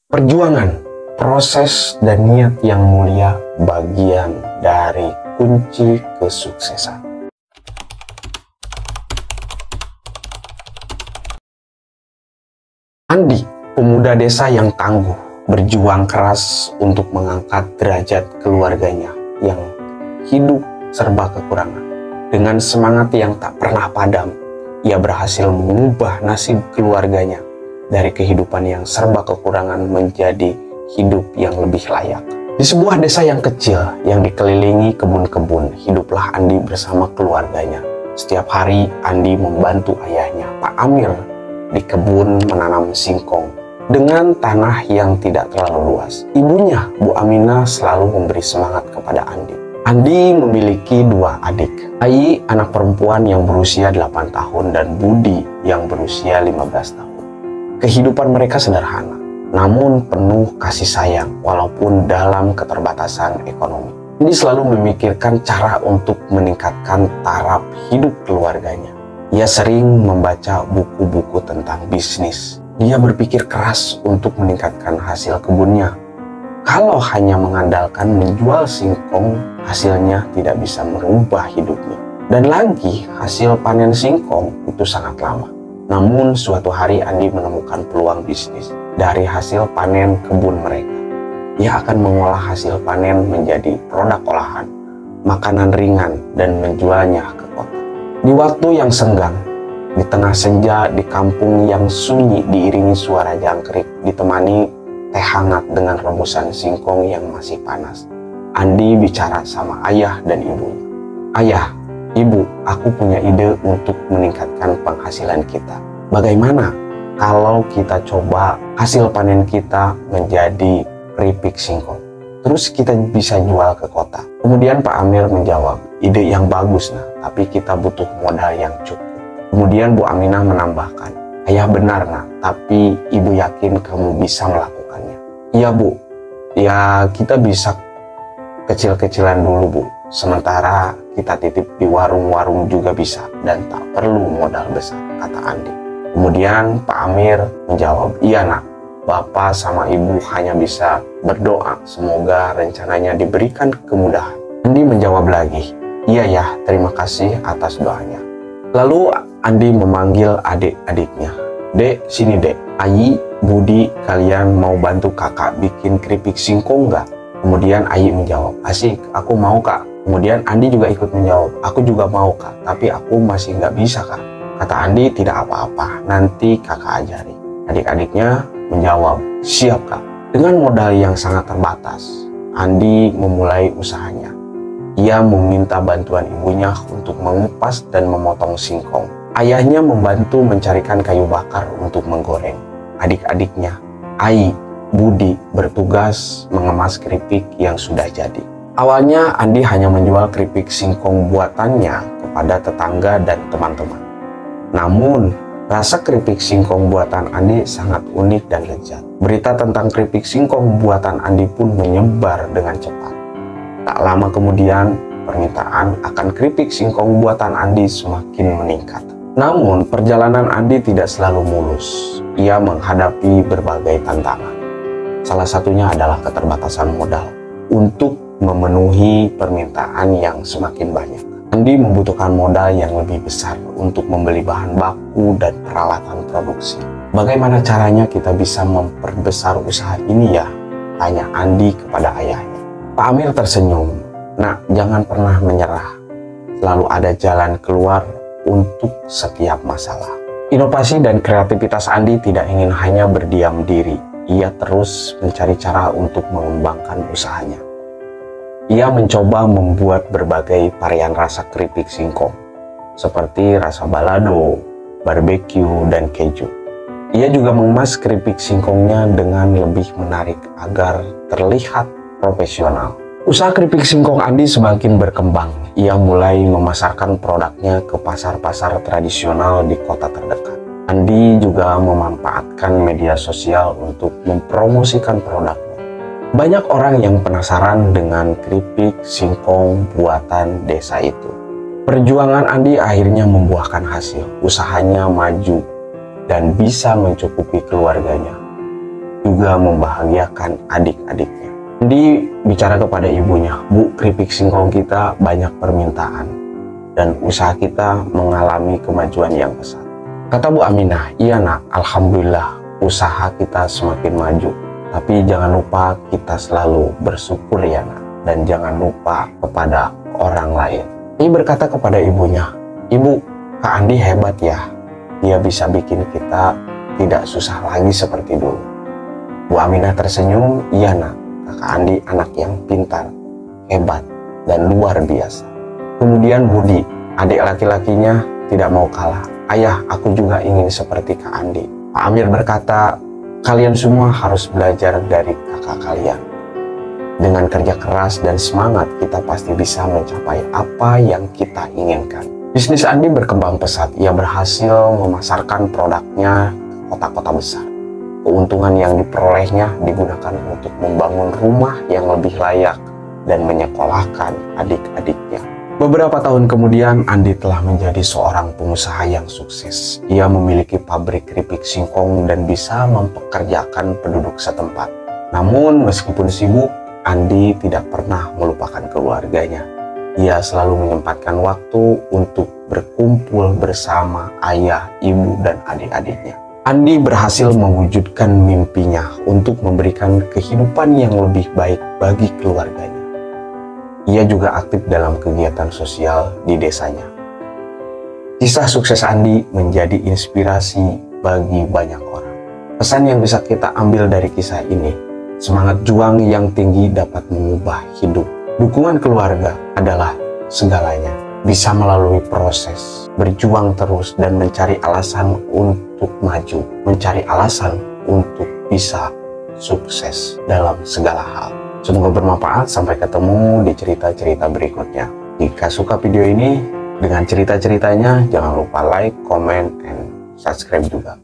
Perjuangan, proses dan niat yang mulia bagian dari kunci kesuksesan. Andi, pemuda desa yang tangguh, berjuang keras untuk mengangkat derajat keluarganya yang hidup serba kekurangan. Dengan semangat yang tak pernah padam, ia berhasil mengubah nasib keluarganya dari kehidupan yang serba kekurangan menjadi hidup yang lebih layak. Di sebuah desa yang kecil yang dikelilingi kebun-kebun, hiduplah Andi bersama keluarganya. Setiap hari Andi membantu ayahnya, Pak Amir, di kebun menanam singkong dengan tanah yang tidak terlalu luas. Ibunya, Bu Aminah, selalu memberi semangat kepada Andi. Andi memiliki dua adik. Ai, anak perempuan yang berusia 8 tahun, dan Budi yang berusia 15 tahun. Kehidupan mereka sederhana, namun penuh kasih sayang walaupun dalam keterbatasan ekonomi. Andi selalu memikirkan cara untuk meningkatkan taraf hidup keluarganya. Ia sering membaca buku-buku tentang bisnis. Dia berpikir keras untuk meningkatkan hasil kebunnya. Kalau hanya mengandalkan menjual singkong, hasilnya tidak bisa merubah hidupnya. Dan lagi, hasil panen singkong itu sangat lama. Namun suatu hari Andi menemukan peluang bisnis dari hasil panen kebun mereka. Ia akan mengolah hasil panen menjadi produk olahan, makanan ringan, dan menjualnya ke kota. Di waktu yang senggang, di tengah senja di kampung yang sunyi diiringi suara jangkrik, ditemani teh hangat dengan rebusan singkong yang masih panas, Andi bicara sama ayah dan ibunya. Ayah, ibu, aku punya ide untuk meningkatkan penghasilan kita. Bagaimana kalau kita coba hasil panen kita menjadi keripik singkong? Terus kita bisa jual ke kota. Kemudian Pak Amir menjawab, ide yang bagus nah, tapi kita butuh modal yang cukup. Kemudian Bu Aminah menambahkan, ayah benar nah, tapi ibu yakin kamu bisa melakukannya? Iya Bu, ya kita bisa kecil-kecilan dulu Bu. Sementara kita titip di warung-warung juga bisa dan tak perlu modal besar, kata Andi. Kemudian Pak Amir menjawab, iya nak, Bapak sama Ibu hanya bisa berdoa semoga rencananya diberikan kemudahan. Andi menjawab lagi, iya ya, terima kasih atas doanya. Lalu Andi memanggil adik-adiknya. Dek, sini dek. Ai, Budi, kalian mau bantu kakak bikin keripik singkong nggak? Kemudian Ai menjawab, asik, aku mau kak. Kemudian Andi juga ikut menjawab, aku juga mau kak, tapi aku masih nggak bisa kak. Kata Andi, tidak apa-apa, nanti kakak ajari. Adik-adiknya menjawab, siap kak. Dengan modal yang sangat terbatas, Andi memulai usahanya. Ia meminta bantuan ibunya untuk mengupas dan memotong singkong. Ayahnya membantu mencarikan kayu bakar untuk menggoreng. Adik-adiknya, Ai, Budi, bertugas mengemas keripik yang sudah jadi. Awalnya Andi hanya menjual keripik singkong buatannya kepada tetangga dan teman-teman. Namun, rasa keripik singkong buatan Andi sangat unik dan lezat. Berita tentang keripik singkong buatan Andi pun menyebar dengan cepat. Tak lama kemudian, permintaan akan keripik singkong buatan Andi semakin meningkat. Namun, perjalanan Andi tidak selalu mulus. Ia menghadapi berbagai tantangan. Salah satunya adalah keterbatasan modal untuk memenuhi permintaan yang semakin banyak. Andi membutuhkan modal yang lebih besar untuk membeli bahan baku dan peralatan produksi. Bagaimana caranya kita bisa memperbesar usaha ini ya? Tanya Andi kepada ayahnya. Pak Amir tersenyum. Nak, jangan pernah menyerah. Selalu ada jalan keluar untuk setiap masalah. Inovasi dan kreativitas Andi tidak ingin hanya berdiam diri. Ia terus mencari cara untuk mengembangkan usahanya. Ia mencoba membuat berbagai varian rasa keripik singkong, seperti rasa balado, barbeque, dan keju. Ia juga mengemas keripik singkongnya dengan lebih menarik agar terlihat profesional. Usaha keripik singkong Andi semakin berkembang. Ia mulai memasarkan produknya ke pasar-pasar tradisional di kota terdekat. Andi juga memanfaatkan media sosial untuk mempromosikan produknya. Banyak orang yang penasaran dengan keripik singkong buatan desa itu. Perjuangan Andi akhirnya membuahkan hasil. Usahanya maju dan bisa mencukupi keluarganya. juga membahagiakan adik-adiknya. Andi bicara kepada ibunya, "Bu, keripik singkong kita banyak permintaan dan usaha kita mengalami kemajuan yang pesat." Kata Bu Aminah, "Iya nak, alhamdulillah usaha kita semakin maju. Tapi jangan lupa kita selalu bersyukur ya nak, dan jangan lupa kepada orang lain." Ia berkata kepada ibunya, "Ibu, Kak Andi hebat ya. Dia bisa bikin kita tidak susah lagi seperti dulu." Bu Aminah tersenyum, "Iya nak, Kakak Andi anak yang pintar, hebat, dan luar biasa." Kemudian Budi, adik laki-lakinya, tidak mau kalah. "Ayah, aku juga ingin seperti Kak Andi." Pak Amir berkata, "Kalian semua harus belajar dari kakak kalian. Dengan kerja keras dan semangat, kita pasti bisa mencapai apa yang kita inginkan." Bisnis Andi berkembang pesat. Ia berhasil memasarkan produknya ke kota-kota besar. Keuntungan yang diperolehnya digunakan untuk membangun rumah yang lebih layak dan menyekolahkan adik-adiknya. Beberapa tahun kemudian, Andi telah menjadi seorang pengusaha yang sukses. Ia memiliki pabrik keripik singkong dan bisa mempekerjakan penduduk setempat. Namun, meskipun sibuk, Andi tidak pernah melupakan keluarganya. Ia selalu menyempatkan waktu untuk berkumpul bersama ayah, ibu, dan adik-adiknya. Andi berhasil mewujudkan mimpinya untuk memberikan kehidupan yang lebih baik bagi keluarganya. Ia juga aktif dalam kegiatan sosial di desanya. Kisah sukses Andi menjadi inspirasi bagi banyak orang. Pesan yang bisa kita ambil dari kisah ini, semangat juang yang tinggi dapat mengubah hidup. Dukungan keluarga adalah segalanya. Bisa melalui proses, berjuang terus, dan mencari alasan untuk maju, mencari alasan untuk bisa sukses dalam segala hal. Semoga bermanfaat. Sampai ketemu di cerita-cerita berikutnya. Jika suka video ini dengan cerita-ceritanya, jangan lupa like, comment, and subscribe juga.